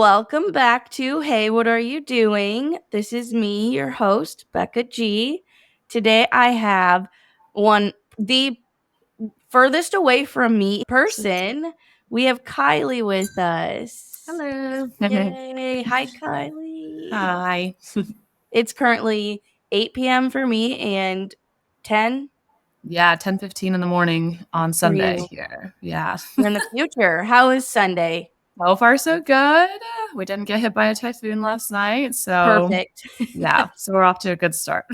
Welcome back to Hey, What Are You Doing? This is me, your host, Becca G. Today I have the furthest away from me person. We have Kylie with us. Hello. Yay. Hi, Kylie. Hi. It's currently 8 p.m. for me and 10 Yeah, 10:15 in the morning on for Sunday you. here. Yeah. We're in the future. How is Sunday? So far, so good. We didn't get hit by a typhoon last night. So, Perfect. yeah. So, we're off to a good start.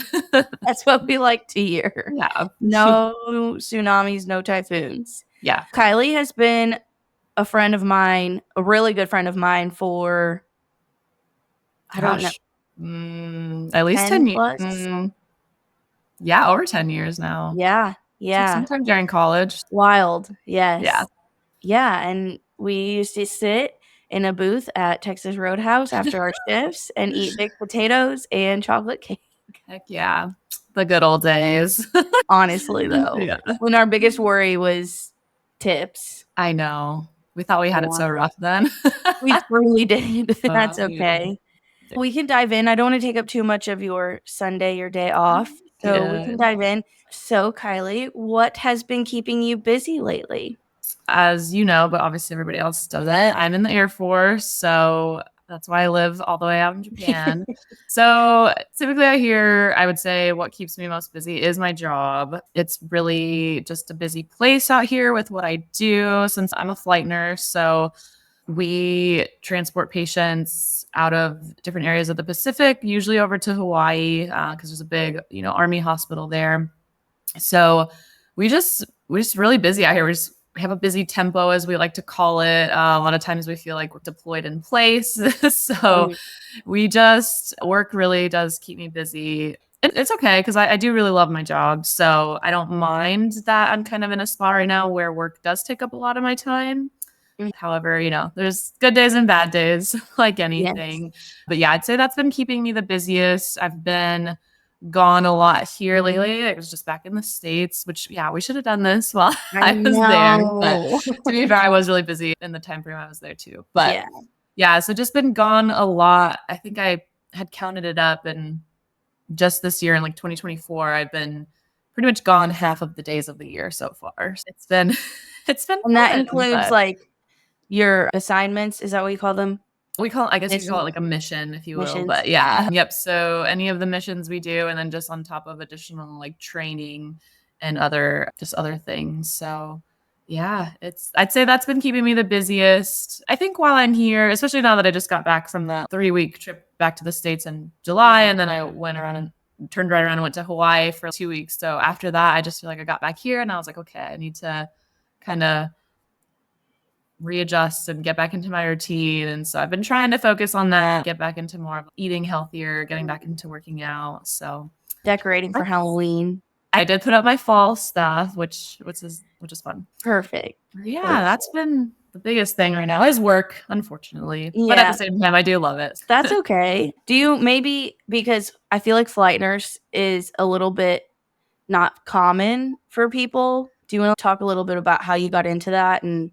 That's what we like to hear. Yeah. No tsunamis, no typhoons. Yeah. Kylie has been a friend of mine, a really good friend of mine for, I don't know, Gosh. At least 10 10 years. plus? Yeah, over 10 years now. Yeah. It's like Yeah. sometime during college. Wild. Yeah. Yes. Yeah. And we used to sit in a booth at Texas Roadhouse after our shifts and eat baked potatoes and chocolate cake. Heck yeah. The good old days. Honestly, though, Yeah. when our biggest worry was tips. I know. We thought we had it so rough then. We truly did. That's Yeah. okay. We can dive in. I don't wanna take up too much of your Sunday, your day off, so we can Good. dive in. So, Kylie, what has been keeping you busy lately? As you know, but obviously everybody else doesn't. I'm in the Air Force, so that's why I live all the way out in Japan. So typically I would say what keeps me most busy is my job. It's really just a busy place out here with what I do since I'm a flight nurse. So we transport patients out of different areas of the Pacific, usually over to Hawaii, because there's a big, Army hospital there. So we're just really busy out here. We have a busy tempo, as we like to call it. A lot of times we feel like we're deployed in place. So Mm, we just work really does keep me busy. It's okay because I do really love my job. So I don't mind that I'm kind of in a spot right now where work does take up a lot of my time. mm, However, there's good days and bad days, like yes. anything. But yeah, I'd say that's been keeping me the busiest. I've been gone a lot here lately. I was just back in the States, which, yeah, we should have done this while I I was there. But know. to be fair, I was really busy in the time frame I was there too. But Yeah. yeah, so just been gone a lot. I think I had counted it up, and just this year in like 2024, I've been pretty much gone half of the days of the year so far. It's been it's been And that fun, includes, but like, your assignments, is that what you call them? I guess you could call it Missions? like a mission, if you will. Missions? But yeah. Yep. So any of the missions we do, and then just on top of additional like training and other things. So yeah, I'd say that's been keeping me the busiest. I think while I'm here, especially now that I just got back from the 3-week trip back to the States in July, and then I went around and turned right around and went to Hawaii for 2 weeks. So after that, I just feel like I got back here and I was like, okay, I need to kind of readjust and get back into my routine. And so I've been trying to focus on that, get back into more of eating healthier, getting back into working out. So Decorating for Halloween. I did put up my fall stuff, which is fun. Perfect. Yeah, Perfect. that's been the biggest thing right now is work, unfortunately. But at the Yeah. same time, I do love it. That's okay. Do you maybe because I feel like flight nurse is a little bit not common for people. Do you wanna talk a little bit about how you got into that and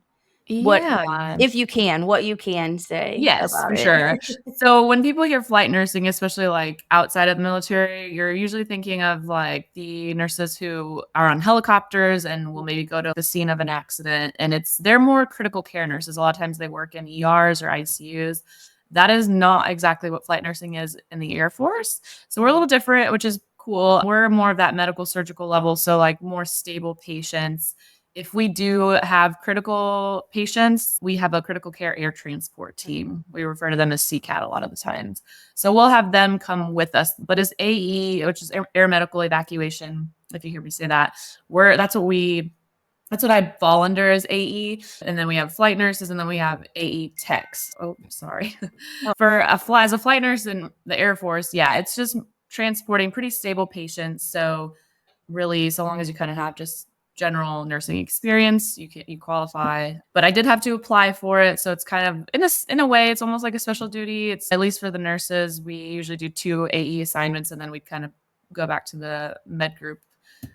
what Yeah. if you can, what you can say Yes, about for it? sure. So when people hear flight nursing, especially like outside of the military, you're usually thinking of like the nurses who are on helicopters and will maybe go to the scene of an accident. And they're more critical care nurses. A lot of times they work in ERs or ICUs. That is not exactly what flight nursing is in the Air Force. So we're a little different, which is cool. We're more of that medical surgical level. So like more stable patients. If we do have critical patients, we have a critical care air transport team. We refer to them as CCAT a lot of the times. So we'll have them come with us. But as AE, which is air medical evacuation, if you hear me say that, that's what I fall under as AE. And then we have flight nurses, and then we have AE techs. Oh, sorry. Oh, As a flight nurse in the Air Force, yeah, it's just transporting pretty stable patients. So really, so long as you kind of have just general nursing experience, you qualify. But I did have to apply for it, so it's kind of in a way, it's almost like a special duty. It's at least for the nurses, we usually do 2 AE assignments, and then we kind of go back to the med group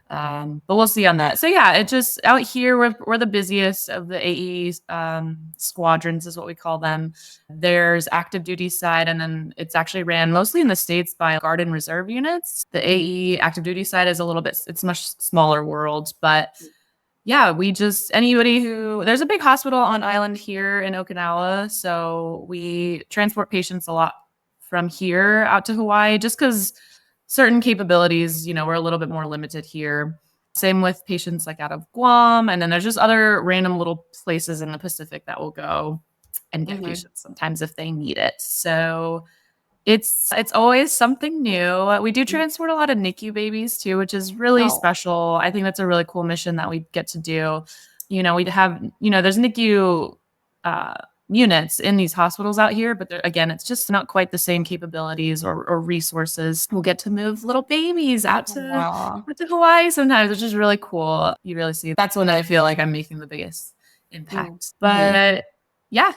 But we'll see on that. So yeah, it just out here we're the busiest of the AE squadrons is what we call them. There's active duty side, and then it's actually ran mostly in the States by Guard and Reserve units. The AE active duty side is a little bit, it's much smaller world, but yeah, we just anybody who there's a big hospital on island here in Okinawa, so we transport patients a lot from here out to Hawaii just because certain capabilities, we're a little bit more limited here. Same with patients like out of Guam, and then there's just other random little places in the Pacific that will go and get patients sometimes if they need it. So it's always something new. We do transport a lot of NICU babies too, which is really Oh. special. I think that's a really cool mission that we get to do. We'd have, there's NICU uh, units in these hospitals out here, but again, it's just not quite the same capabilities or resources. We'll get to move little babies Aw. out to Hawaii sometimes, which is really cool. You really see that's when I feel like I'm making the biggest impact. But yeah,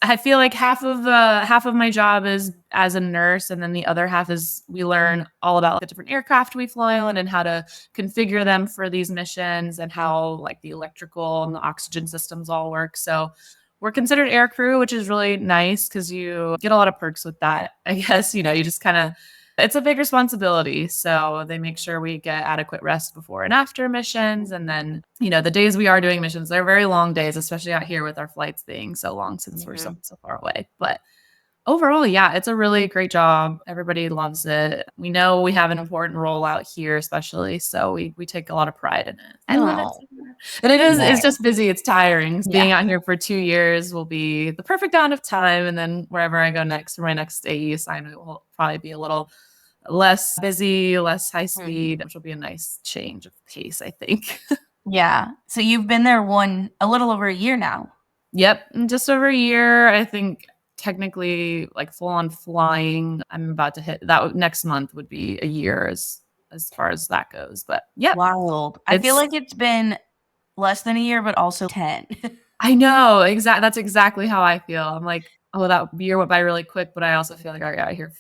I feel like half of my job is as a nurse, and then the other half is we learn all about the different aircraft we fly on and how to configure them for these missions and how like the electrical and the oxygen systems all work. So we're considered air crew, which is really nice because you get a lot of perks with that. I guess, you just kind of it's a big responsibility. So they make sure we get adequate rest before and after missions. And then, the days we are doing missions, they're very long days, especially out here with our flights being so long since we're so far away. But overall, yeah, it's a really great job. Everybody loves it. We know we have an important role out here, especially. So we take a lot of pride in it. I love it Oh. so much. And it's just busy. It's tiring. Yeah. Being out here for 2 years will be the perfect amount of time. And then wherever I go next for my next AE assignment will probably be a little less busy, less high speed, which will be a nice change of pace, I think. Yeah. So you've been there a little over a year now. Yep, just over a year. I think technically, like full on flying, I'm about to hit that next month would be a year as far as that goes. But yep, Wild. I feel like it's been less than a year, but also 10. I know exactly. That's exactly how I feel. I'm like, oh, that year went by really quick, but I also feel like I got here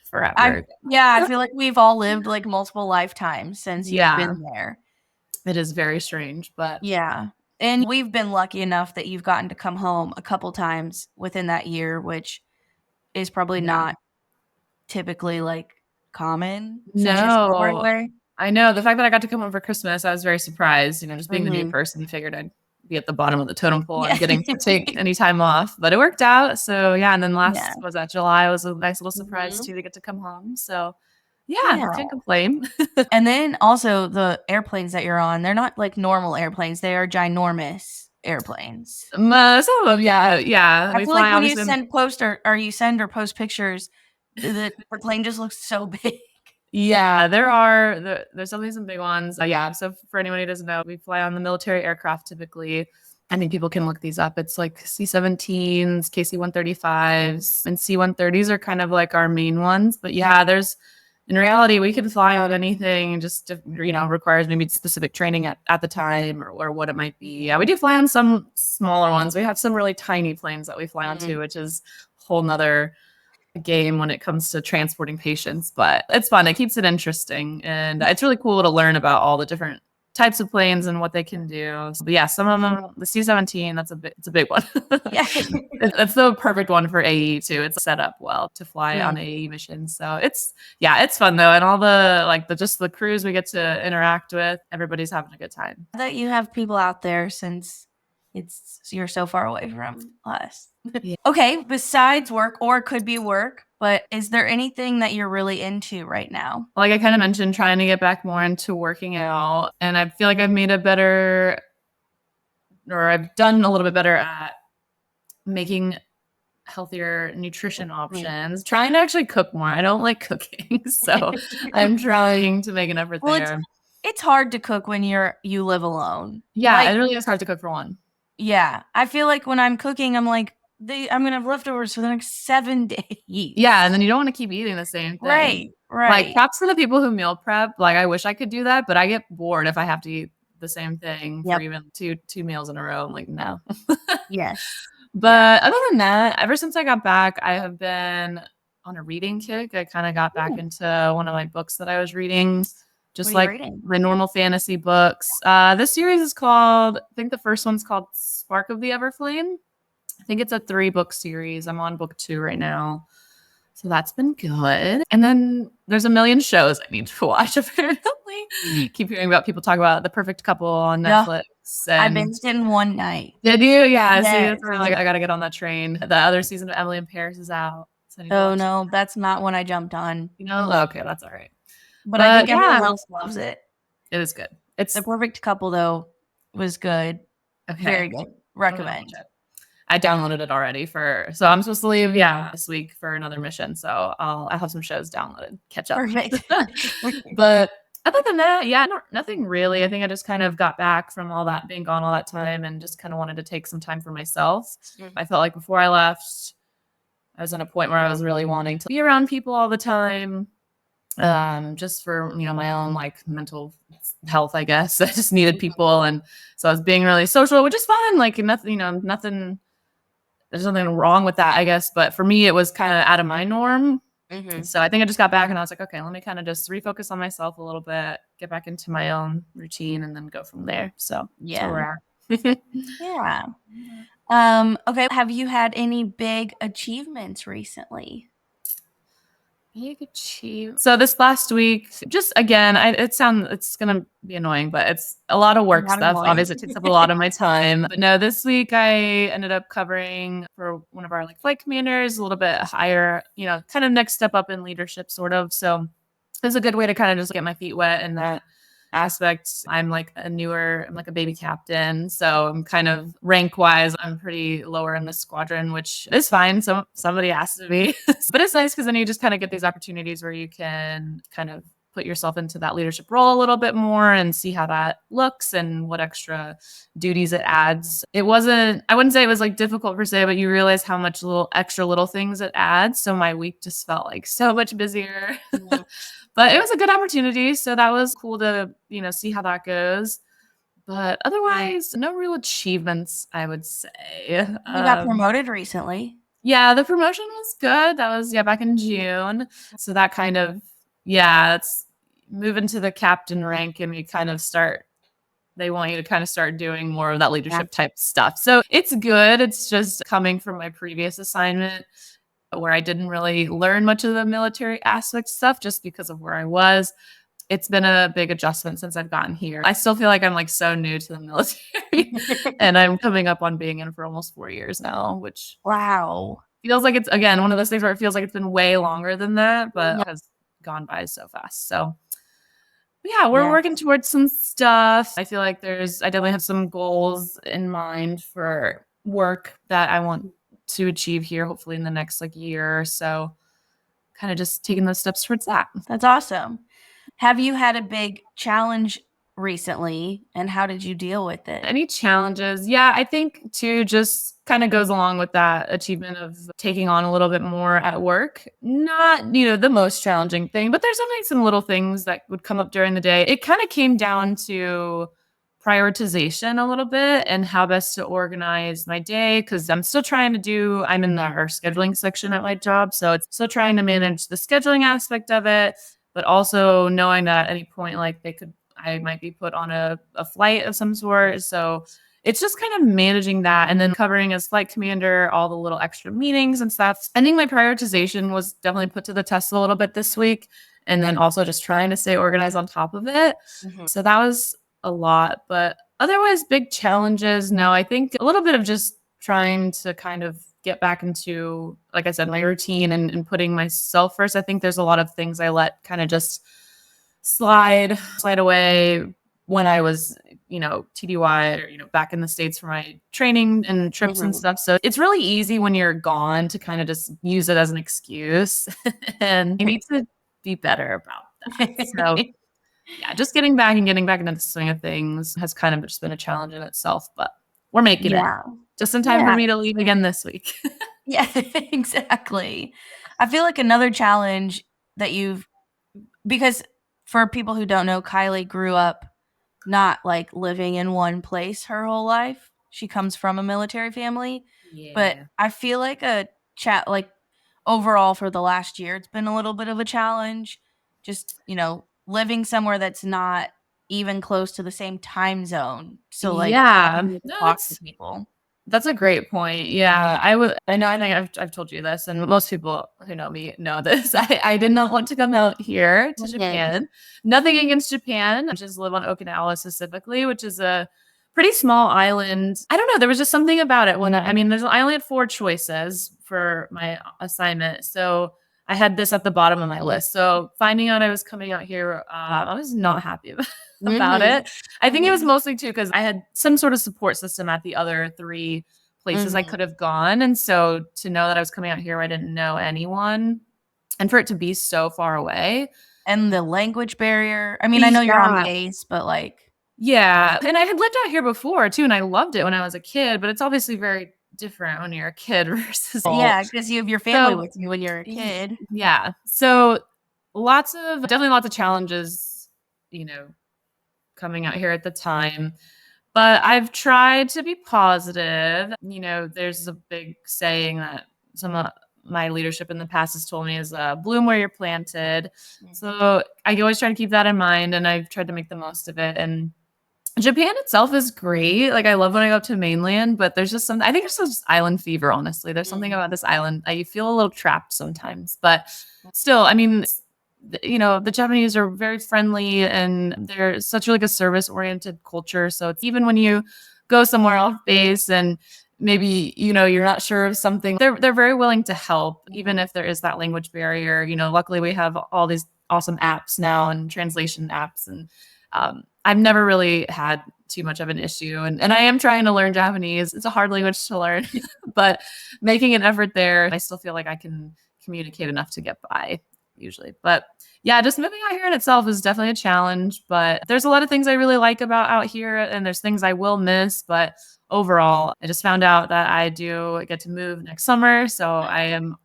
forever. I feel like we've all lived like multiple lifetimes since you've Yeah, been there. it is very strange, but Yeah. And we've been lucky enough that you've gotten to come home a couple times within that year, which is probably not typically like common since you're so far no. away. I know the fact that I got to come home for Christmas, I was very surprised. Just being the new person, figured I'd be at the bottom of the totem pole Yeah. and getting to take any time off, but it worked out. So yeah, and then Yeah. was that July was a nice little surprise too to get to come home. So yeah, Yeah. can't complain. And then also the airplanes that you're on, they're not like normal airplanes. They are ginormous airplanes. Some of them, yeah. I We feel like fly when you obviously. send or post pictures, the plane just looks so big. Yeah, there's definitely some big ones. Yeah, so for anyone who doesn't know, we fly on the military aircraft typically. I think people can look these up. It's like C-17s, KC-135s, and C-130s are kind of like our main ones. But yeah, in reality, we can fly on anything, just requires maybe specific training at the time or what it might be. Yeah, we do fly on some smaller ones. We have some really tiny planes that we fly on too, which is a whole nother game when it comes to transporting patients, but it's fun. It keeps it interesting, and it's really cool to learn about all the different types of planes and what they can do. But yeah, some of them, the C-17, it's a big one. Yeah. It's the perfect one for AE too. It's set up well to fly on AE missions. So it's fun though, and all the crews we get to interact with, everybody's having a good time. That you have people out there since you're so far away from us. Yeah. Okay, besides work, or it could be work, but is there anything that you're really into right now? Like I kind of mentioned, trying to get back more into working out, and I feel like I've done a little bit better at making healthier nutrition options, trying to actually cook more. I don't like cooking, so I'm trying to make an effort there. It's hard to cook when you live alone. Yeah, it really is hard to cook for one. Yeah, I feel like when I'm cooking, I'm like, I'm gonna have leftovers for the next 7 days. Yeah, and then you don't want to keep eating the same thing. Right. Like props for the people who meal prep. Like I wish I could do that, but I get bored if I have to eat the same thing for even two meals in a row. I'm like, no. Yes. But other than that, ever since I got back, I have been on a reading kick. I kind of got back into one of my books that I was reading What just are you like reading? the normal fantasy books. This series is called, I think the first one's called Spark of the Everflame. I think it's a 3-book series. I'm on book 2 right now. So that's been good. And then there's a million shows I need to watch, apparently. Keep hearing about people talk about The Perfect Couple on Yeah, Netflix. I And binged in one night. did you? Yeah. See, Yes. that's where like I gotta get on that train. The other season of Emily in Paris is out. So I need to Oh watch that. no, that's not one I jumped on. You know? Okay, that's all right. But I But think everyone yeah, else loves it. it is good. The It's Perfect Couple though was good. Very okay. good. I'm gonna watch Recommend. it. I downloaded it already so I'm supposed to leave, yeah, this week for another mission. So I'll have some shows downloaded, catch up. Perfect. But other than that, yeah, nothing really. I think I just kind of got back from all that being gone all that time and just kind of wanted to take some time for myself. I felt like before I left, I was at a point where I was really wanting to be around people all the time. Just for, my own like mental health, I guess. I just needed people. And so I was being really social, which is fun. Like nothing, nothing, there's nothing wrong with that, I guess. But for me, it was kind of out of my norm. Hmm. So I think I just got back and I was like, okay, let me kind of just refocus on myself a little bit, get back into my own routine and then go from there. So that's where Yeah. we're at. Yeah. Okay. Have you had any big achievements recently? Big achieve. So this last week, just again, it's gonna be annoying, but it's a lot of work Not stuff. annoying. Obviously, it takes up a lot of my time. But no, this week I ended up covering for one of our like flight commanders, a little bit higher, kind of next step up in leadership, sort of. So it's a good way to kind of just get my feet wet in that aspect. I'm like a baby captain. So I'm kind of rank wise, I'm pretty lower in the squadron, which is fine. So somebody asked to be, but it's nice because then you just kind of get these opportunities where you can kind of put yourself into that leadership role a little bit more and see how that looks and what extra duties it adds. I wouldn't say it was like difficult per se, but you realize how much little things it adds. So my week just felt like so much busier. Mhm. But it was a good opportunity. So that was cool to, see how that goes. But otherwise, no real achievements, I would say. You got promoted recently. Yeah, the promotion was good. That was, yeah, back in June. So that kind of, yeah, it's moving to the captain rank and they want you to kind of start doing more of that Yeah. leadership type stuff. So it's good. It's just coming from my previous assignment where I didn't really learn much of the military aspect stuff just because of where I was. It's been a big adjustment since I've gotten here. I still feel like I'm like so new to the military and I'm coming up on being in for almost 4 years now, which Wow. feels like it's again one of those things where it feels like it's been way longer than that, but Yeah. has gone by so fast. So yeah, we're Yeah. working towards some stuff. I feel like I definitely have some goals in mind for work that I want to achieve here, hopefully in the next like year or so. Kind of just taking those steps towards that. That's awesome. Have you had a big challenge recently and how did you deal with it? Any challenges? Yeah, I think too, just kind of goes along with that achievement of taking on a little bit more at work. Not, the most challenging thing, but there's definitely some little things that would come up during the day. It kind of came down to prioritization a little bit and how best to organize my day because I'm in our scheduling section at my job. So it's still trying to manage the scheduling aspect of it, but also knowing that at any point, like I might be put on a flight of some sort. So it's just kind of managing that and then covering as flight commander, all the little extra meetings and stuff. I think my prioritization was definitely put to the test a little bit this week. And then also just trying to stay organized on top of it. Mhm. So that was a lot. But otherwise, big challenges. No, I think a little bit of just trying to kind of get back into, like I said, my routine and putting myself first. I think there's a lot of things I let kind of just slide away when I was, TDY or, back in the States for my training and trips and Mhm. stuff. So it's really easy when you're gone to kind of just use it as an excuse. And you need to be better about that. So yeah, just getting back into the swing of things has kind of just been a challenge in itself, but we're making it Yeah. just in time for Yeah. me to leave again this week. Yeah, exactly. I feel like another challenge that because for people who don't know, Kylie grew up not like living in one place her whole life. She comes from a military family, but Yeah. I feel like like overall for the last year, it's been a little bit of a challenge. Just, living somewhere that's not even close to the same time zone. So like Yeah. being able to No, talk to people. that's a great point. Yeah, I know. I think I've told you this, and most people who know me know this. I did not want to come out here to Mhm. Japan. Nothing against Japan. I just live on Okinawa specifically, which is a pretty small island. I don't know. There was just something about it when I mean, I only had four choices for my assignment, so I had this at the bottom of my list. So finding out I was coming out here, I was not happy about Mhm. it. I think it was mostly too because I had some sort of support system at the other three places I Mhm. could have gone. And so to know that I was coming out here where I didn't know anyone and for it to be so far away. And the language barrier. I mean, I know you're on Yeah. base, but like Yeah. And I had lived out here before too, and I loved it when I was a kid, but it's obviously very different when you're a kid versus yeah, adult. because you have your family So with you when you're a kid. yeah. So definitely lots of challenges, you know, coming out here at the time. But I've tried to be positive. You know, there's a big saying that some of my leadership in the past has told me is bloom where you're planted. Mhm. So I always try to keep that in mind and I've tried to make the most of it. And Japan itself is great. Like I love when I go up to mainland, but there's just something I think it's just island fever, honestly. There's something Mhm. about this island. You feel a little trapped sometimes. But still, I mean, you know, the Japanese are very friendly and they're such like a service oriented culture. So it's even when you go somewhere off base and maybe, you know, you're not sure of something, they're very willing to help, even Mhm. if there is that language barrier. You know, luckily we have all these awesome apps now and translation apps and I've never really had too much of an issue. And I am trying to learn Japanese. It's a hard language to learn, but making an effort there, I still feel like I can communicate enough to get by usually. But yeah, just moving out here in itself is definitely a challenge. But there's a lot of things I really like about out here, and there's things I will miss. But overall, I just found out that I do get to move next summer. So I am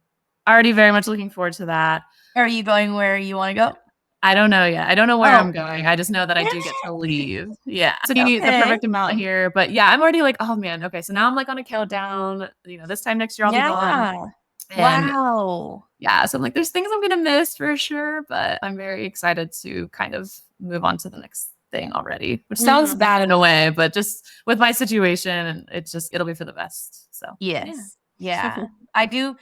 already very much looking forward to that. Are you going where you wanna go? I don't know yet. I don't know where I'm Oh, going. I just know that I do get to leave. Yeah. So you need the okay. perfect amount here. But yeah, I'm already like, oh man, okay. So now I'm like on a countdown. You know, this time next year I'll be gone. Yeah. And Wow. yeah, so I'm like, there's things I'm gonna miss for sure, but I'm very excited to kind of move on to the next thing already, which sounds Mhm. bad in a way, but just with my situation, it'll be for the best. So yeah. Yes. Yeah. I do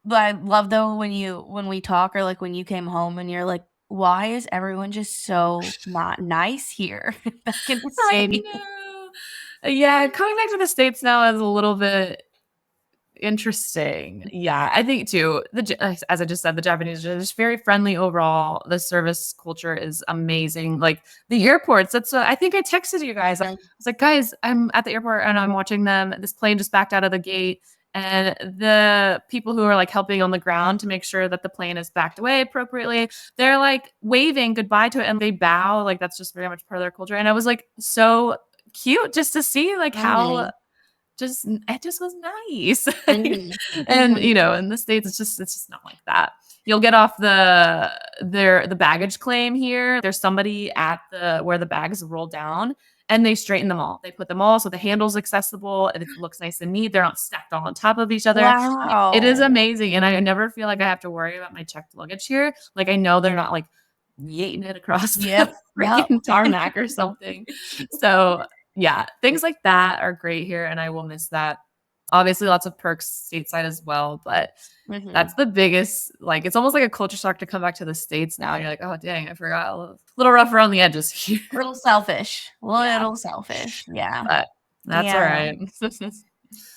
but I love though when we talk or like when you came home and you're like, "Why is everyone just so not nice here back in the I States?" know. Yeah, coming back to the States now is a little bit interesting. Yeah, I think too. As I just said, the Japanese are just very friendly overall. The service culture is amazing. Like the airports. That's what I think I texted you guys. I was like, guys, I'm at the airport and I'm watching them. This plane just backed out of the gate, and the people who are like helping on the ground to make sure that the plane is backed away appropriately, they're like waving goodbye to it and they bow. Like that's just very much part of their culture. And I was like so cute just to see like how Mhm. just it just was nice. Mhm. And you know, in the States it's just not like that. You'll get off the baggage claim here. There's somebody at the where the bags roll down and they straighten them all. They put them all so the handle's accessible and it looks nice and neat. They're not stacked all on top of each other. It is Wow. amazing. And I never feel like I have to worry about my checked luggage here. Like I know they're not like yeeting it across the Yep. Yep. freaking tarmac or something. So yeah, things like that are great here, and I will miss that. Obviously, lots of perks stateside as well, but Mhm. that's the biggest. Like, it's almost like a culture shock to come back to the states now. You're like, oh dang, I forgot. A little rough around the edges here. Little selfish. Yeah, Little selfish. Yeah. but that's all Yeah. right.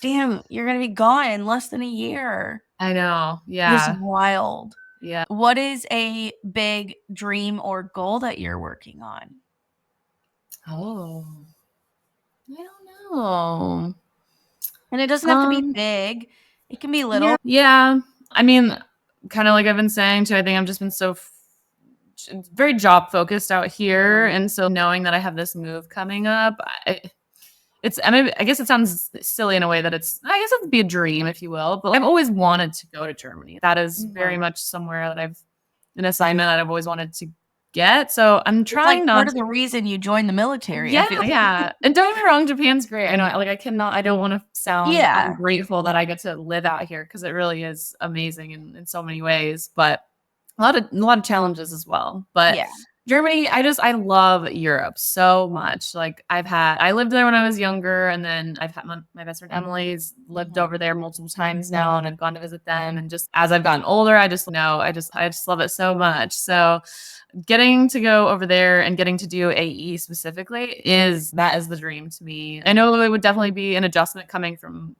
Damn, you're gonna be gone in less than a year. I know. This is Yeah, wild. yeah. What is a big dream or goal that you're working on? Oh, I don't know. And it doesn't have to be Um, big. It can be yeah, little. yeah. I mean, kind of like I've been saying too. I think I've just been very job focused out here, Mhm. and so knowing that I have this move coming up, I guess it sounds silly in a way that I guess it would be a dream, if you will. But I've always wanted to go to Germany. That is very Mhm. much somewhere that I've an assignment that I've always wanted to get. So I'm It's like trying part not of the reason you joined the military, I yeah, feel yeah. And don't get me wrong, Japan's great. I know, like, I don't want to sound Yeah. ungrateful that I get to live out here because it really is amazing in so many ways, but a lot of challenges as well. But Yeah. Germany, I love Europe so much. Like I lived there when I was younger, and then I've had my best friend Emily's lived over there multiple times now, and I've gone to visit them. And just as I've gotten older, I just love it so much. So getting to go over there and getting to do AE specifically is the dream to me. I know it would definitely be an adjustment coming from,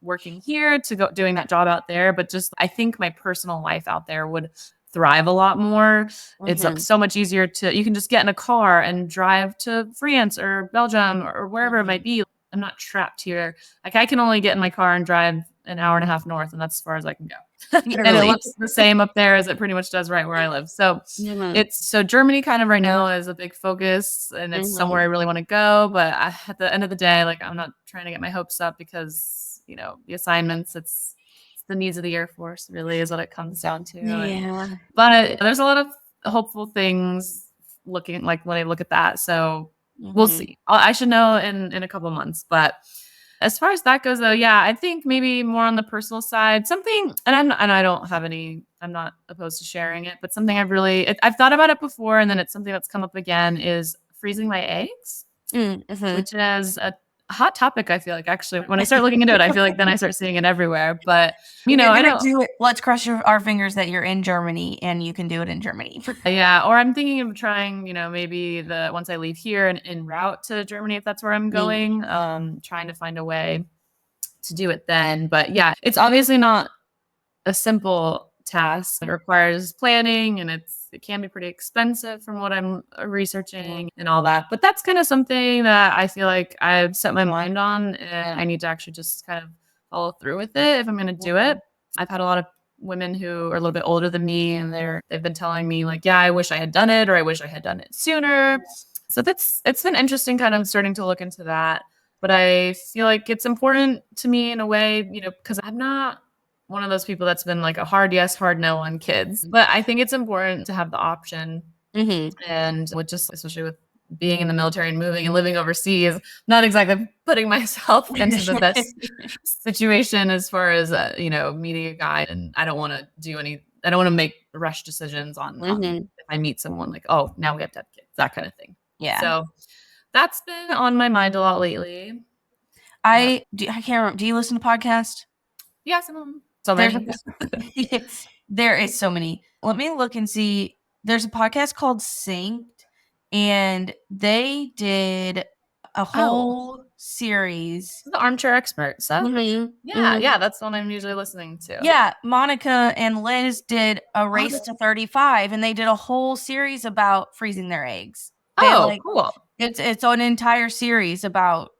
working here to go doing that job out there, but just I think my personal life out there would thrive a lot more. It's Mhm. so much easier you can just get in a car and drive to France or Belgium or wherever it might Mhm. be. I'm not trapped here. Like I can only get in my car and drive an hour and a half north, and that's as far as I can go. And it Literally. looks the same up there as it pretty much does right where I live. So Mhm. Germany kind of right now is a big focus, and it's somewhere I Mhm. really want to go. But at the end of the day, like I'm not trying to get my hopes up because the assignments. It's the needs of the Air Force really is what it comes down to. And Yeah. but there's a lot of hopeful things looking like when I look at that. So we'll Mhm. see. I should know in a couple months, but as far as that goes, though, yeah, I think maybe more on the personal side, something, and I don't have any. I'm not opposed to sharing it, but something I've thought about it before, and then it's something that's come up again is freezing my eggs, Mhm. which is a hot topic. I feel like actually, when I start looking into it, I feel like then I start seeing it everywhere. But If you're I gonna know, do it, let's cross our fingers that you're in Germany and you can do it in Germany. yeah. Or I'm thinking of trying, maybe the once I leave here and en route to Germany, if that's where I'm Mm. going, trying to find a way to do it then. But yeah, it's obviously not a simple task. It requires planning, and it can be pretty expensive from what I'm researching and all that. But that's kind of something that I feel like I've set my mind on, and I need to actually just kind of follow through with it if I'm going to do it. I've had a lot of women who are a little bit older than me, and they've been telling me like, yeah, I wish I had done it, or I wish I had done it sooner. So it's been interesting kind of starting to look into that. But I feel like it's important to me in a way, because I'm not one of those people that's been like a hard yes, hard no on kids. But I think it's important to have the option. Mhm. And with just, especially with being in the military and moving and living overseas, not exactly putting myself into the best situation as far as, meeting a guy. And I don't want to make rush decisions on Mhm. if I meet someone like, oh, now we have to have kids, that kind of thing. Yeah. So that's been on my mind a lot lately. I can't remember. Do you listen to podcasts? Yeah, so There's many. a there is so many. Let me look and see. There's a podcast called Synced, and they did a Oh, whole series. the armchair expert stuff. Mhm. Yeah, Mhm. yeah, that's the one I'm usually listening to. Yeah, Monica and Liz did a race to 35, and they did a whole series about freezing their eggs. They Oh, like cool. it's an entire series about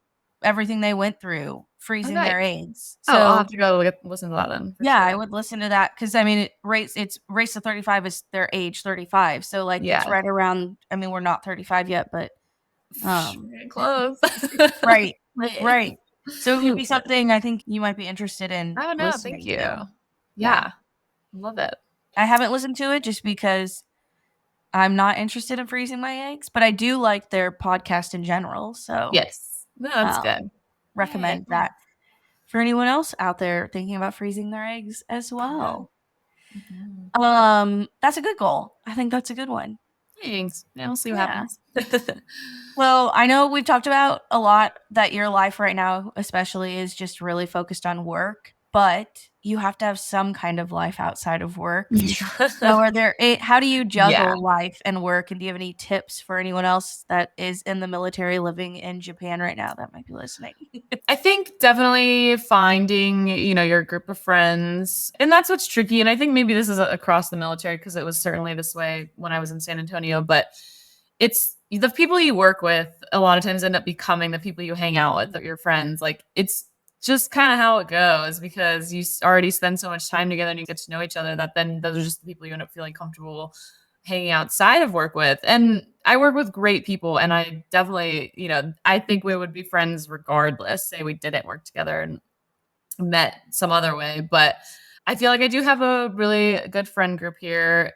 everything they went through freezing Okay. their eggs. Oh, I'll have So to go listen to that then for yeah, I sure. would listen to that because I mean, it's race to 35 is their age 35. So like it's Yeah. right around. I mean, we're not 35 yet, but We're um, getting close. right, right. So it would be something I think you might be interested in Oh no, thank listening you. to. Yeah, Yeah, love it. I haven't listened to it just because I'm not interested in freezing my eggs, but I do like their podcast in general. So Yes. No, that's um, good. Yay, recommend cool. that for anyone else out there thinking about freezing their eggs as Yeah. well. Mhm. That's a good goal. I think that's a good one. Thanks. Yeah, we'll see what Yeah. happens. Well, I know we've talked about a lot that your life right now, especially, is just really focused on work, but you have to have some kind of life outside of work. So, how do you Yeah. juggle life and work? And do you have any tips for anyone else that is in the military living in Japan right now that might be listening? I think definitely finding, your group of friends. And that's what's tricky. And I think maybe this is across the military because it was certainly this way when I was in San Antonio. But it's the people you work with a lot of times end up becoming the people you hang out with, your friends. Like it's just kind of how it goes because you already spend so much time together and you get to know each other that then those are just the people you end up feeling comfortable hanging outside of work with. And I work with great people, and I definitely, I think we would be friends regardless. Say we didn't work together and met some other way. But I feel like I do have a really good friend group here.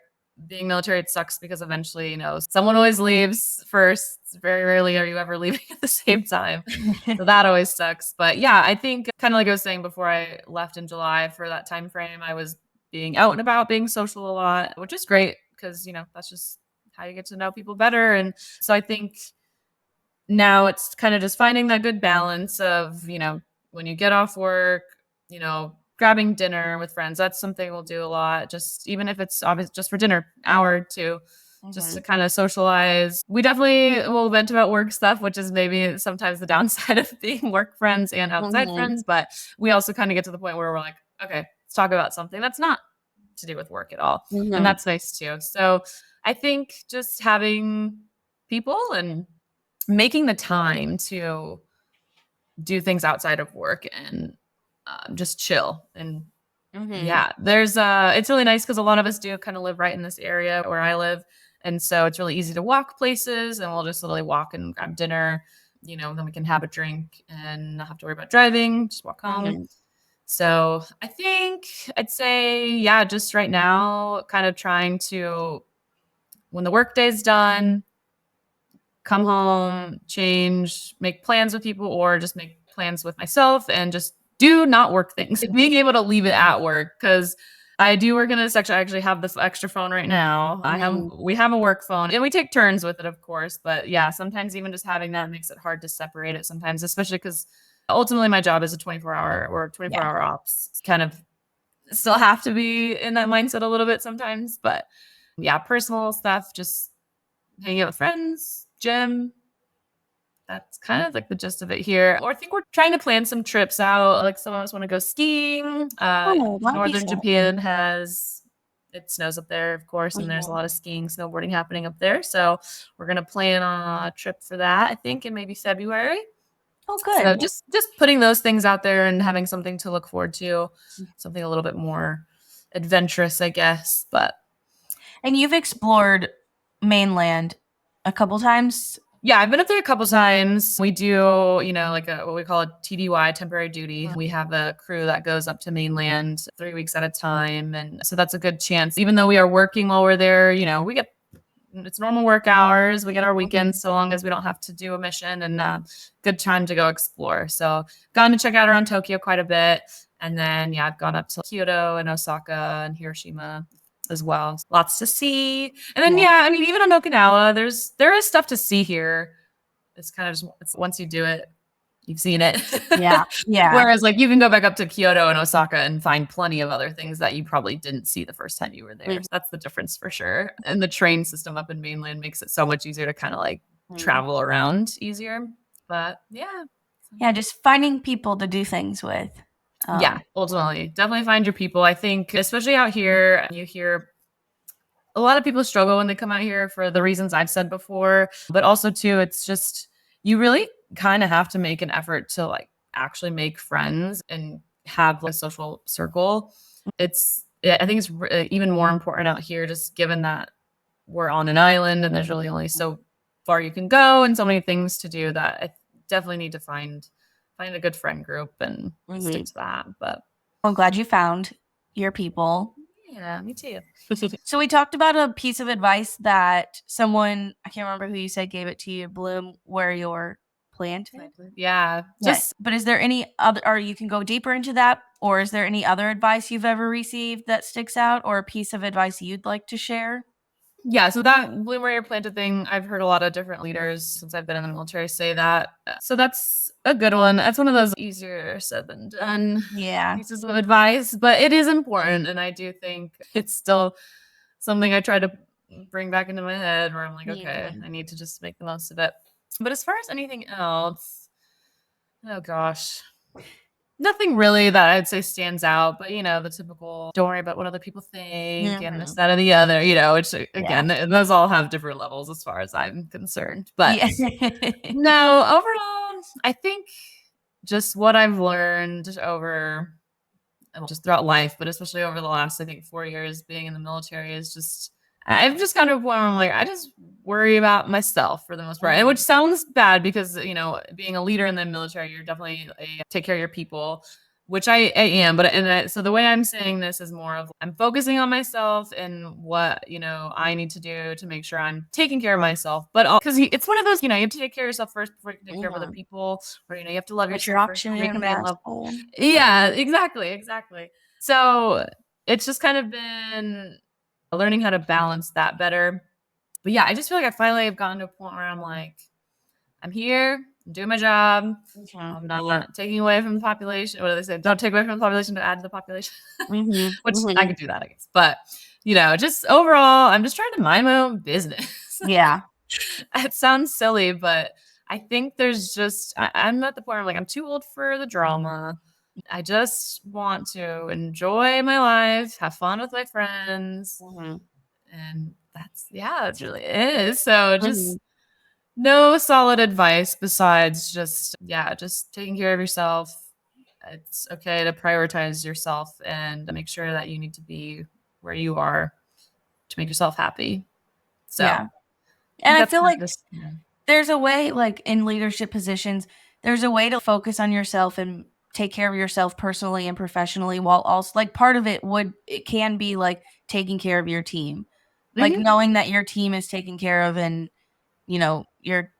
Being military, it sucks because eventually, someone always leaves first. Very rarely are you ever leaving at the same time. So that always sucks. But yeah, I think kind of like I was saying before I left in July for that time frame, I was being out and about, being social a lot, which is great because, that's just how you get to know people better. And so I think now it's kind of just finding that good balance of, when you get off work, grabbing dinner with friends. That's something we'll do a lot. Just even if it's obvious just for dinner, hour or two, just to kind of socialize. We definitely will vent about work stuff, which is maybe sometimes the downside of being work friends and outside friends. But we also kind of get to the point where we're like, okay, let's talk about something that's not to do with work at all. And that's nice too. So I think just having people and making the time to do things outside of work and just chill. And yeah, it's really nice because a lot of us do kind of live right in this area where I live. And so it's really easy to walk places, and we'll just literally walk and grab dinner, then we can have a drink and not have to worry about driving, just walk home. So I think I'd say, yeah, just right now, kind of trying to, when the workday's done, come home, change, make plans with people, or just make plans with myself and just do not work things. Like being able to leave it at work, because I do work in this section. I actually have this extra phone right now. We have a work phone and we take turns with it, of course. But yeah, sometimes even just having that makes it hard to separate it sometimes, especially because ultimately my job is a 24-hour ops. It's kind of still have to be in that mindset a little bit sometimes. But yeah, personal stuff, just hanging out with friends, gym. That's kind of like the gist of it here. Or I think we're trying to plan some trips out. Like some of us want to go skiing. Northern Japan it snows up there, of course, and there's a lot of skiing, snowboarding happening up there. So we're gonna plan on a trip for that, I think, in maybe February. Oh, good. So just putting those things out there and having something to look forward to, something a little bit more adventurous, I guess. And you've explored mainland a couple times? Yeah, I've been up there a couple times. We do, like what we call a TDY, temporary duty. We have a crew that goes up to mainland 3 weeks at a time. And so that's a good chance. Even though we are working while we're there, it's normal work hours. We get our weekends so long as we don't have to do a mission, and good time to go explore. So gone to check out around Tokyo quite a bit. And then, yeah, I've gone up to Kyoto and Osaka and Hiroshima as well. Lots to see. And then, yeah, I mean, even on Okinawa, there is stuff to see here. It's kind of just, once you do it, you've seen it. Yeah. Whereas like you can go back up to Kyoto and Osaka and find plenty of other things that you probably didn't see the first time you were there. So that's the difference for sure. And the train system up in mainland makes it so much easier to kind of like travel around easier. But yeah. Yeah, just finding people to do things with. Yeah, ultimately, definitely find your people. I think, especially out here, you hear a lot of people struggle when they come out here for the reasons I've said before, but also too, it's just, you really kind of have to make an effort to like actually make friends and have a social circle. I think it's even more important out here, just given that we're on an island and there's really only so far you can go and so many things to do, that I definitely need to find a good friend group and stick to that. But I'm glad you found your people. Yeah, me too. So we talked about a piece of advice that someone, I can't remember who you said gave it to you, bloom where you're planted. Yeah. But is there any other, or you can go deeper into that, or is there any other advice you've ever received that sticks out, or a piece of advice you'd like to share? Yeah, so that bloom where you're planted thing, I've heard a lot of different leaders since I've been in the military say that. So that's a good one. That's one of those easier said than done pieces of advice, but it is important. And I do think it's still something I try to bring back into my head where I'm like, okay, I need to just make the most of it. But as far as anything else, oh gosh, nothing really that I'd say stands out, but the typical don't worry about what other people think and this, that, or the other, which again, those all have different levels as far as I'm concerned. But no, overall, I think just what I've learned over just throughout life, but especially over the last, I think, 4 years being in the military is just, I've just kind of where I'm like, I just worry about myself for the most part, and which sounds bad because, being a leader in the military, you're definitely take care of your people, which I am. So the way I'm saying this is more of I'm focusing on myself and what, I need to do to make sure I'm taking care of myself. But because it's one of those, you have to take care of yourself first before you can take care of other people, or, you have to love yourself. Your oxygen mask. Yeah, exactly. So it's just kind of been learning how to balance that better. But yeah, I just feel like I finally have gotten to a point where I'm like, I'm here, I'm doing my job. Mhm. I'm not taking away from the population. What do they say? Don't take away from the population to add to the population. Mhm. Which I Mhm. could do that, I guess. But just overall, I'm just trying to mind my own business. Yeah. It sounds silly, but I think there's just I'm at the point where I'm like, I'm too old for the drama. I just want to enjoy my life, have fun with my friends, Mhm. and that's yeah, it really is. So just Mhm. no solid advice besides just taking care of yourself. It's okay to prioritize yourself and make sure that you need to be where you are to make yourself happy. So Yeah. I And think I that's feel kind like of just there's a way, like in leadership positions, there's a way to focus on yourself and take care of yourself personally and professionally while also like part of it can be like taking care of your team. Like Mhm. knowing that your team is taken care of and you're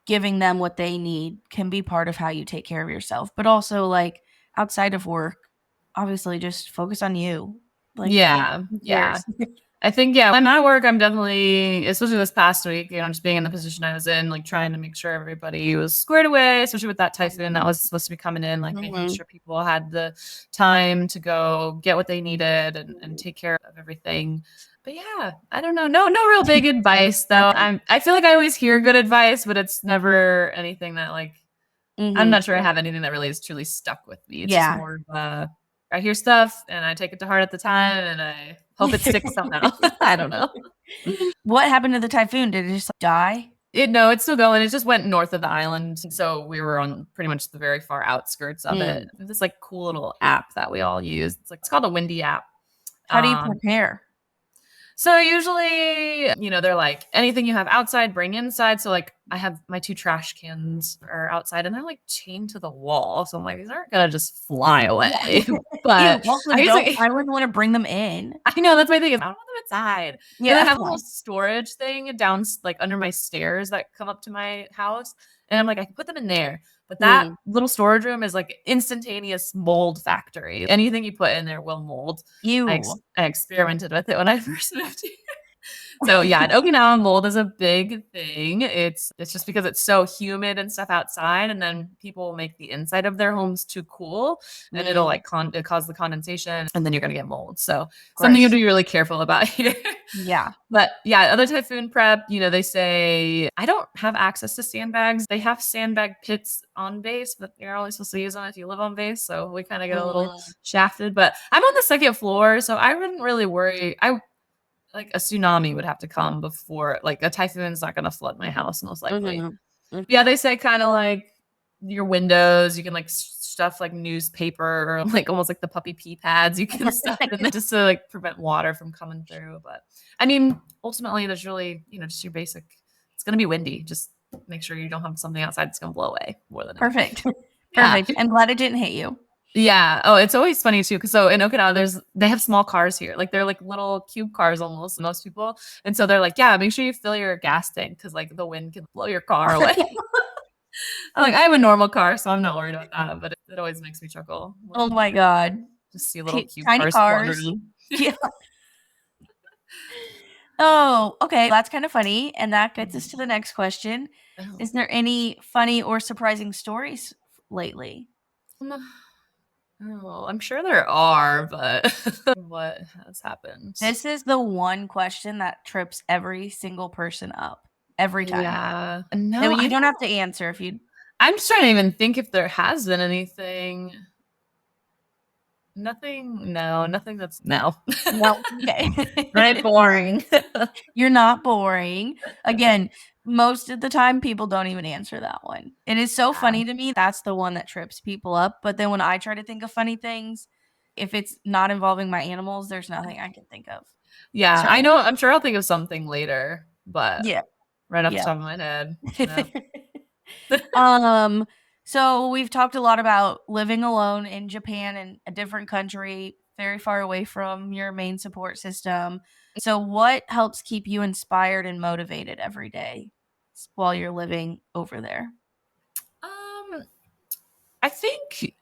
giving them what they need can be part of how you take care of yourself. But also like outside of work, obviously just focus on you. Like Yeah, who yeah. cares? I think, yeah, when I'm at work, I'm definitely, especially this past week, just being in the position I was in, like trying to make sure everybody was squared away, especially with that typhoon that was supposed to be coming in, like making Mhm. sure people had the time to go get what they needed and take care of everything. But yeah, I don't know. No real big advice though. I feel like I always hear good advice, but it's never anything that like I'm Mhm. not sure I have anything that really is truly stuck with me. It's just Yeah. more of I hear stuff and I take it to heart at the time and I hope it sticks somehow. I don't know. What happened to the typhoon? Did it just like, die? No, it's still going. It just went north of the island. So we were on pretty much the very far outskirts of it. Mm. This like cool little app that we all use. It's called a Windy app. How do you Um, prepare? So usually, they're like anything you have outside, bring inside. So like I have my two trash cans are outside and they're like chained to the wall. So I'm like, these aren't gonna just fly Yeah. away. Ew, But also I guess don't I wouldn't wanna bring them in. I know that's my thing is I don't want them inside. And I Yeah. have a little storage thing down like under my stairs that come up to my house. And I'm like, I can put them in there. But that Mm. little storage room is like instantaneous mold factory. Anything you put in there will mold. Ew. I experimented with it when I first moved here. So yeah, in Okinawa, mold is a big thing. It's just because it's so humid and stuff outside, and then people make the inside of their homes too cool, and it'll Mm. like it cause the condensation, and then you're gonna get mold. So something you have Gross. to be really careful about here. Yeah. But yeah, other typhoon prep, they say I don't have access to sandbags. They have sandbag pits on base, but you're only supposed to use them if you live on base. So we kind of get a little Mm. shafted. But I'm on the second floor, so I wouldn't really worry. I like a tsunami would have to come before like a typhoon's not gonna flood my house most likely. Mhm. Mm. Yeah, they say kind of like your windows, you can like stuff like newspaper or like almost like the puppy pee pads you can stuff in there just to like prevent water from coming through. But I mean, ultimately, there's really just your basic. It's gonna be windy. Just make sure you don't have something outside that's gonna blow away more than anything. Perfect. Yeah. Perfect. I'm glad it didn't hit you. Yeah. Oh, it's always funny too. Cause so in Okinawa, they have small cars here. Like they're like little cube cars almost, most people. And so they're like, yeah, make sure you fill your gas tank because like the wind can blow your car away. I'm like, I have a normal car, so I'm not worried about that. But it always makes me chuckle when Oh my god. just see little cube Tiny cars floating cars. around. Yeah. Oh, okay. That's kind of funny. And that gets us to the next question. Oh. Is there any funny or surprising stories lately? Um, oh, I'm sure there are, but what has happened? This is the one question that trips every single person up every time. Yeah. No, No, you don't have to answer if you I'm just trying to even think if there has been anything. Nothing. No, nothing that's no. no. Okay. Right, boring. You're not boring. Again, most of the time people don't even answer that one. It is so Yeah. funny to me. That's the one that trips people up. But then when I try to think of funny things, if it's not involving my animals, there's nothing I can think of. Yeah, I So, know. I'm sure I'll think of something later, but yeah. right off the Yeah. top of my head, no. Um, so we've talked a lot about living alone in Japan in a different country, very far away from your main support system. So what helps keep you inspired and motivated every day while you're living over there? Um, I think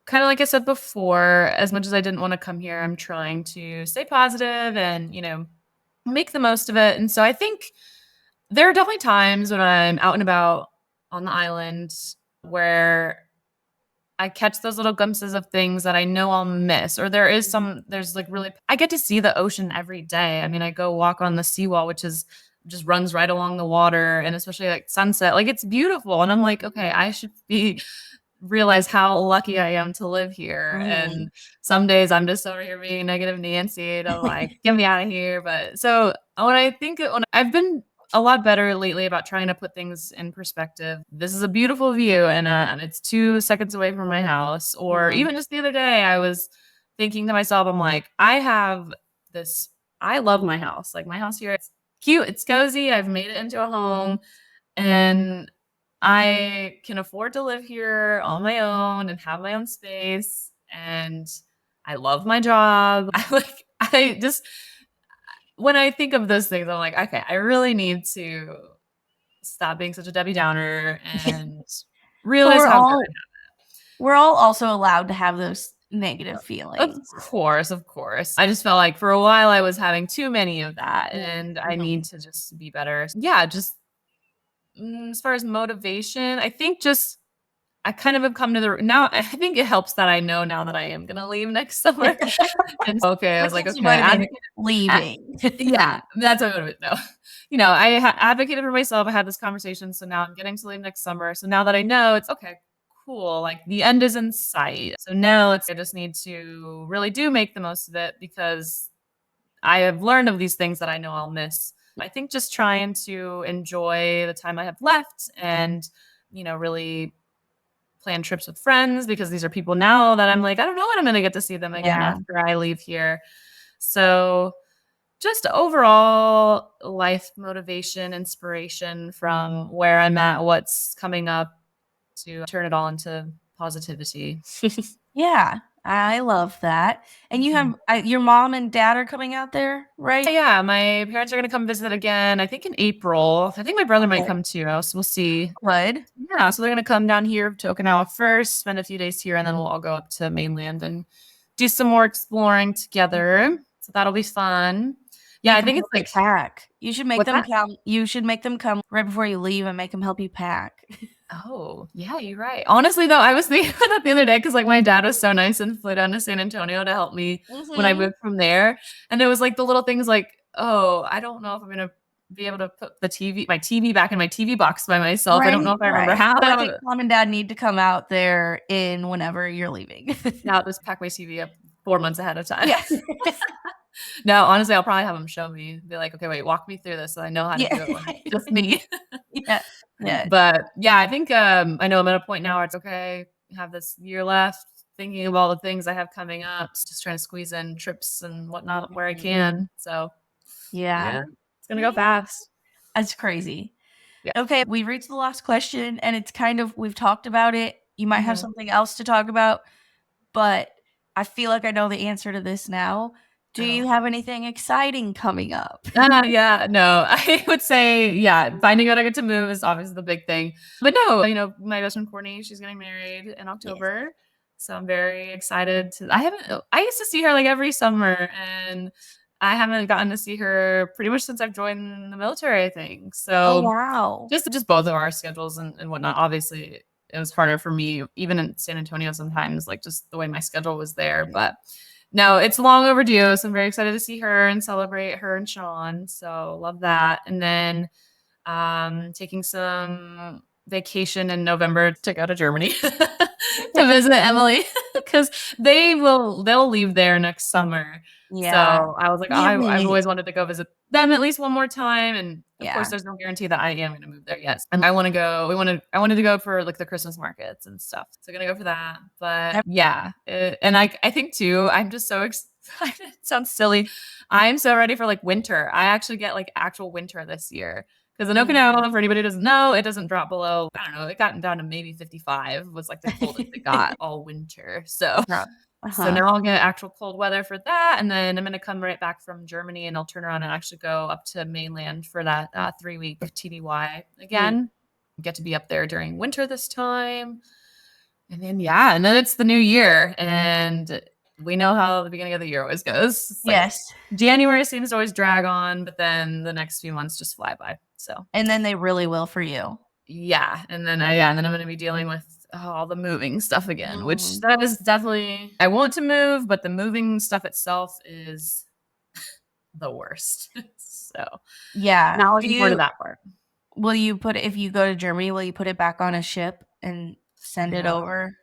kind of like I said before, as much as I didn't want to come here, I'm trying to stay positive and make the most of it. And so I think there are definitely times when I'm out and about on the island where I catch those little glimpses of things that I know I'll miss. Or there's like really, I get to see the ocean every day. I mean, I go walk on the seawall, which is just runs right along the water. And especially like sunset, like it's beautiful. And I'm like, okay, I should be realize how lucky I am to live here. Mhm. And some days I'm just over here being negative Nancy and I'm like, get me out of here. But so when I've been a lot better lately about trying to put things in perspective. This is a beautiful view and it's 2 seconds away from my house. Or Mhm. even just the other day, I was thinking to myself, I'm like, this, I love my house. Like my house here, it's cute, it's cozy. I've made it into a home. And I can afford to live here on my own and have my own space. And I love my job. I just, when I think of those things, I'm like, okay, I really need to stop being such a Debbie Downer and But realize we're how good all we're all also allowed to have those negative Of feelings. course, of course. I just felt like for a while I was having too many of that and I Mhm. need to just be better. Yeah, just as far as motivation, I think just I kind of have come to the now I think it helps that I know now that I am gonna leave next summer. And so, okay, I What was like, keeps you okay, motivated? a Leaving. yeah, that's what it no. Advocated for myself. I had this conversation, so now I'm getting to leave next summer. So now that I know it's okay, cool, like the end is in sight. So now I just need to really do make the most of it because I have learned of these things that I know I'll miss. I think just trying to enjoy the time I have left and, really plan trips with friends because these are people now that I'm like, I don't know when I'm going to get to see them again Yeah. after I leave here. So, just overall life motivation, inspiration from where I'm at, what's coming up to turn it all into positivity. Yeah. I love that. And you have your mom and dad are coming out there, right? Yeah, my parents are gonna come visit again, I think in April. I think my brother might Okay. come too, so we'll see. Good. Yeah, so they're gonna come down here to Okinawa first, spend a few days here, and then we'll all go up to mainland and do some more exploring together. So that'll be fun. Yeah, You I can think it's help me like pack. You should make what's them that? come. You should make them come right before you leave and make them help you pack. Oh, yeah, you're right. Honestly, though, I was thinking about that the other day because, like, my dad was so nice and flew down to San Antonio to help me when I Mhm. moved from there. And it was like the little things like, oh, I don't know if I'm gonna be able to put my TV back in my TV box by myself. I don't know Right, if I remember right. how. So I think mom and dad need to come out there in whenever you're leaving. Now I'll just pack my TV up 4 months ahead of time. Yeah. No, honestly, I'll probably have them show me. Be like, okay, wait, walk me through this so I know how to Yeah. do it when it's just me. Yeah. Yeah. But yeah, I think I know I'm at a point now where it's okay, have this year left, thinking of all the things I have coming up, just trying to squeeze in trips and whatnot where I Mhm. can. So Yeah. yeah, it's gonna go Yeah. fast. That's crazy. Yeah. Okay, we reached the last question, and it's kind of we've talked about it. You might have Mhm. something else to talk about, but I feel like I know the answer to this now. Do you Oh. have anything exciting coming up? Yeah, no, I would say, yeah, finding out I get to move is obviously the big thing. But no, my best friend Courtney, she's getting married in Yes. October. So I'm very excited I used to see her like every summer and I haven't gotten to see her pretty much since I've joined the military, I think. Oh, So wow. just both of our schedules and whatnot. Obviously, it was harder for me, even in San Antonio sometimes, like just the way my schedule was there. But no, it's long overdue. So I'm very excited to see her and celebrate her and Sean. So love that. And then taking some vacation in November to go to Germany to visit Emily because they'll leave there next summer. Yeah. So I was like, I've Really? always wanted to go visit them at least one more time. And of course, Yeah. there's no guarantee that I am going to move there. Yes, and I want to go. I wanted to go for like the Christmas markets and stuff. So gonna go for that. But Ev yeah, and I think too. I'm just so excited. It sounds silly. I'm so ready for like winter. I actually get like actual winter this year. Because in Mhm. Okinawa, for anybody who doesn't know, it doesn't drop below, I don't know, it got down to maybe 55 was like the coldest it got all winter. So Yeah. so Uh-huh. now I'll get actual cold weather for that. And then I'm gonna come right back from Germany and I'll turn around and actually go up to mainland for that 3 week TDY Mm. again. Get to be up there during winter this time. And then yeah, and then it's the new year. And we know how the beginning of the year always goes. It's like Yes. January seems to always drag on, but then the next few months just fly by. So And then they really will for you. yeah, and then I'm going to be dealing with all the moving stuff again, which Mm. that is definitely I want to move, but the moving stuff itself is the worst. So Yeah. not Do looking forward to you that part. will you put it if you go to Germany, will you put it back on a ship and send it Yeah. over?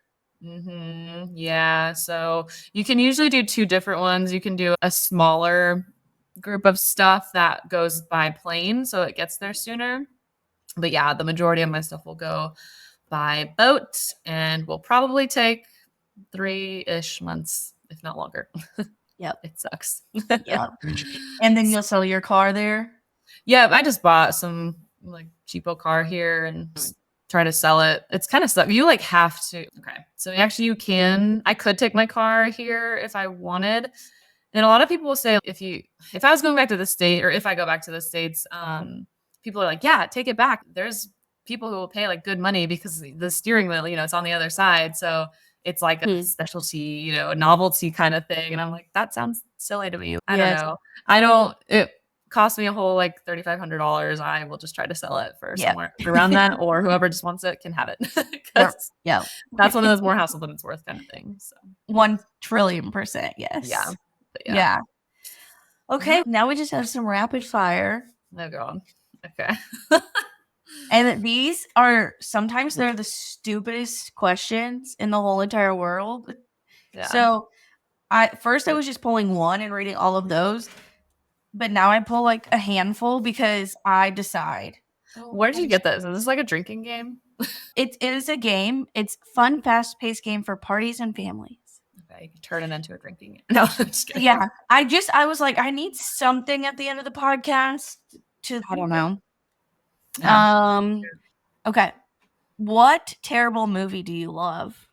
Yeah. So you can usually do two different ones. You can do a smaller group of stuff that goes by plane, so it gets there sooner. But yeah, the majority of my stuff will go by boat and will probably take 3-ish months, if not longer. Yep. It sucks. Yep. And then you'll sell your car there? Yeah, I just bought some like cheapo car here and just try to sell it. It's kind of stuff. You like have to. Okay. So actually you can I could take my car here if I wanted. And a lot of people will say if I was going back to the state or if I go back to the States, people are like, yeah, take it back. There's people who will pay like good money because the steering wheel, it's on the other side. So it's like a Hmm. specialty, a novelty kind of thing. And I'm like, that sounds silly to me. I don't Yes. know. I don't it cost me a whole like $3,500. I will just try to sell it for Yep. somewhere around that, or whoever just wants it can have it. Yep. Because Yep. that's one of those more hassle than it's worth kind of thing. So 1,000,000,000%, yeah. yes. But yeah. Yeah. Okay, now we just have some rapid fire. Oh god. Okay. And these are sometimes they're the stupidest questions in the whole entire world. Yeah. So I was just pulling one and reading all of those, but now I pull like a handful because I decide. Where did you get this? Is this like a drinking game? It is a game. It's fun, fast-paced game for parties and families. Okay, you can turn it into a drinking game. No, I'm just kidding. Yeah, I was like, I need something at the end of the podcast to I don't know. Yeah. Okay. What terrible movie do you love?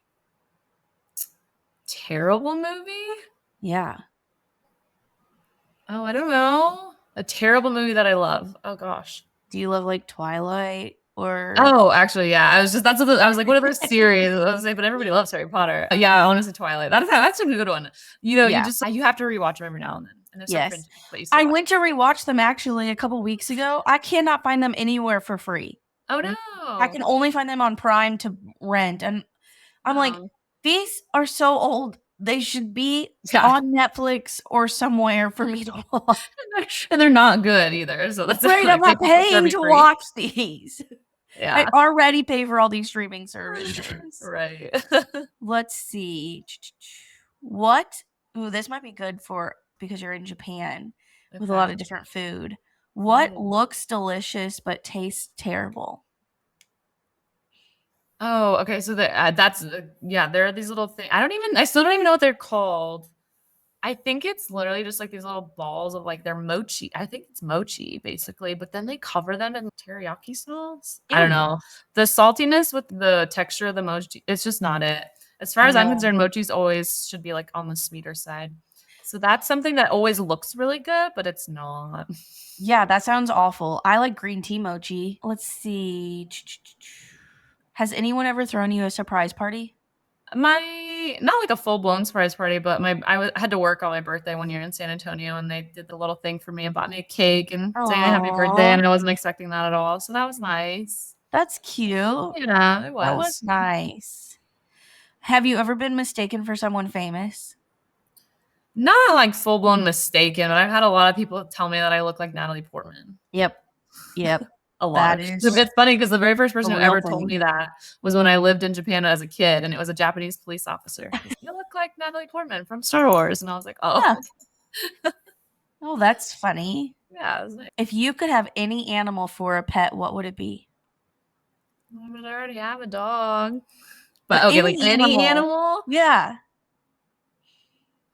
Terrible movie? Yeah. Oh, I don't know. A terrible movie that I love. Oh gosh. Do you love like Twilight or Oh, actually, yeah. I was like, what other series? I was like, but everybody loves Harry Potter. Yeah, honestly, Twilight. That's a good one. Yeah. You have to rewatch them every now and then, and they're so Yes. cringy, but you still I watch. went to rewatch them actually a couple weeks ago. I cannot find them anywhere for free. Oh no. I can only find them on Prime to rent. And I'm like, Oh. these are so old. They should be Yeah. on Netflix or somewhere for me to watch. And they're not good either. So that's Right, I'm like, not paying to free. watch these. I Yeah. already pay for all these streaming services. Right. Let's see. What? Ooh, this might be good for because you're in Japan with a lot of different food. What looks delicious but tastes terrible? Oh, okay. So that's there are these little things. I still don't even know what they're called. I think it's literally just like these little balls of like their mochi. I think it's mochi basically, but then they cover them in teriyaki sauce. I don't Ew. know. The saltiness with the texture of the mochi, it's just not it. As far as I'm Yeah. concerned, mochis always should be like on the sweeter side. So that's something that always looks really good, but it's not. Yeah, that sounds awful. I like green tea mochi. Let's see. Has anyone ever thrown you a surprise party? My not like a full blown surprise party, but had to work on my birthday one year in San Antonio, and they did the little thing for me and bought me a cake and saying happy birthday, Aw, and I wasn't expecting that at all, so that was nice. that's cute. Yeah, it That was. was nice. Have you ever been mistaken for someone famous? Not like full blown mistaken, but I've had a lot of people tell me that I look like Natalie Portman. Yep. Yep. A lot. That is It's funny because the very first person a who real ever told thing. me that was when I lived in Japan as a kid, and it was a Japanese police officer. You look like Natalie Portman from Star Wars, and I was like, oh, Yeah. Oh, that's funny. yeah. It was nice. If you could have any animal for a pet, what would it be? But I already have a dog. But okay, like any any animal. Yeah.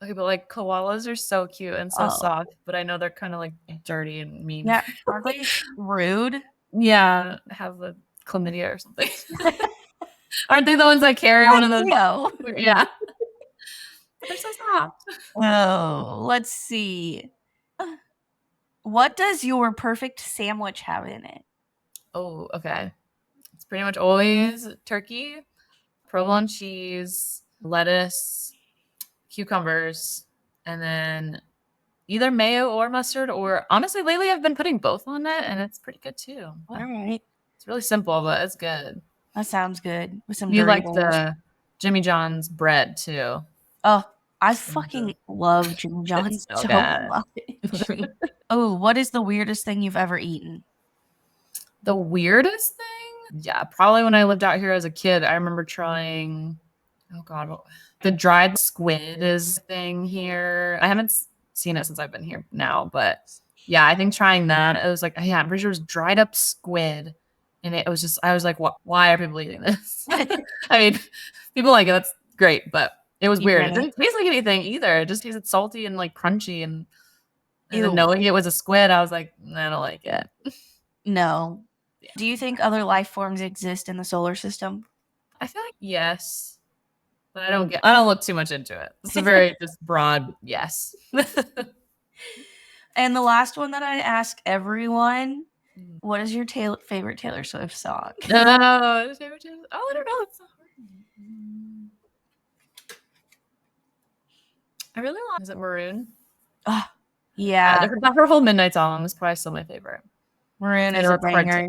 Okay, but like koalas are so cute and so Oh. soft, but I know they're kind of like dirty and mean. Yeah. Aren't they rude? Yeah, have a chlamydia or something. Aren't they the ones that carry one of those? No. Yeah. They're so soft. Oh, let's see. What does your perfect sandwich have in it? Oh, okay. It's pretty much always turkey, provolone cheese, lettuce, cucumbers, and then either mayo or mustard, or honestly, lately I've been putting both on it, and it's pretty good too. All right. It's really simple, but it's good. That sounds good with some You dirty like rolls. the Jimmy John's bread too. Oh, I And fucking love Jimmy it's John's so so good. much. Oh, what is the weirdest thing you've ever eaten? The weirdest thing? Yeah, probably when I lived out here as a kid, I remember trying, oh God, the dried squid is a thing here. I haven't seen it since I've been here now, but yeah, I think trying that, it was like, yeah, I'm pretty sure it was dried up squid. And it was just, I was like, what, why are people eating this? I mean, people like it, that's great, but it was You weird. It didn't. didn't taste like anything either. It just tasted salty and like crunchy. And then Ew. knowing it was a squid, I was like, I don't like it. No. Yeah. Do you think other life forms exist in the solar system? I feel like yes, but I don't look too much into it. It's a very just broad yes. And the last one that I ask everyone, what is your favorite Taylor Swift song? No, favorite Taylor- oh, I don't know. It's so hard. I really like. Is it Maroon? Ah, yeah, Her whole Midnight song is probably still my favorite. Maroon I is know a it's hard to. banger.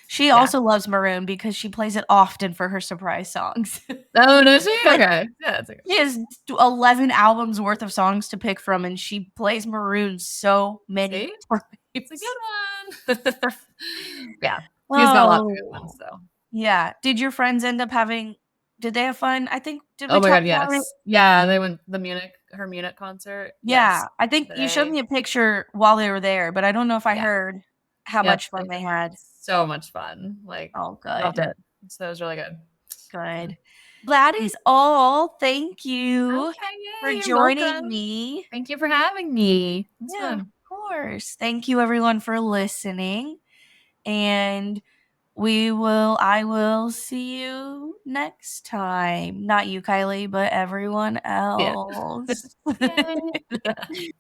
She Yeah. also loves Maroon because she plays it often for her surprise songs. Oh no, she okay. Yeah, it's okay. She has 11 albums worth of songs to pick from, and she plays Maroon so many See, times. it's a good one. Yeah, she's got lots of good ones. Oh, So. yeah. Did your friends end up having? Did they have fun? I think. Did we Oh my talk god, about it? yes. Yeah, they went her Munich concert. Yes. Yeah, I think you showed They me a picture while they were there, but I don't know if I yeah. heard how Yep. much fun they had. So much fun. Like Oh, loved good. it. So it was really good. Good. That is all. Thank you Okay, for yay, you're joining welcome. me. Thank you for having me. It's Yeah, of fun. course. Thank you everyone for listening. And I will see you next time. Not you, Kylie, but everyone Yeah. else. Yay.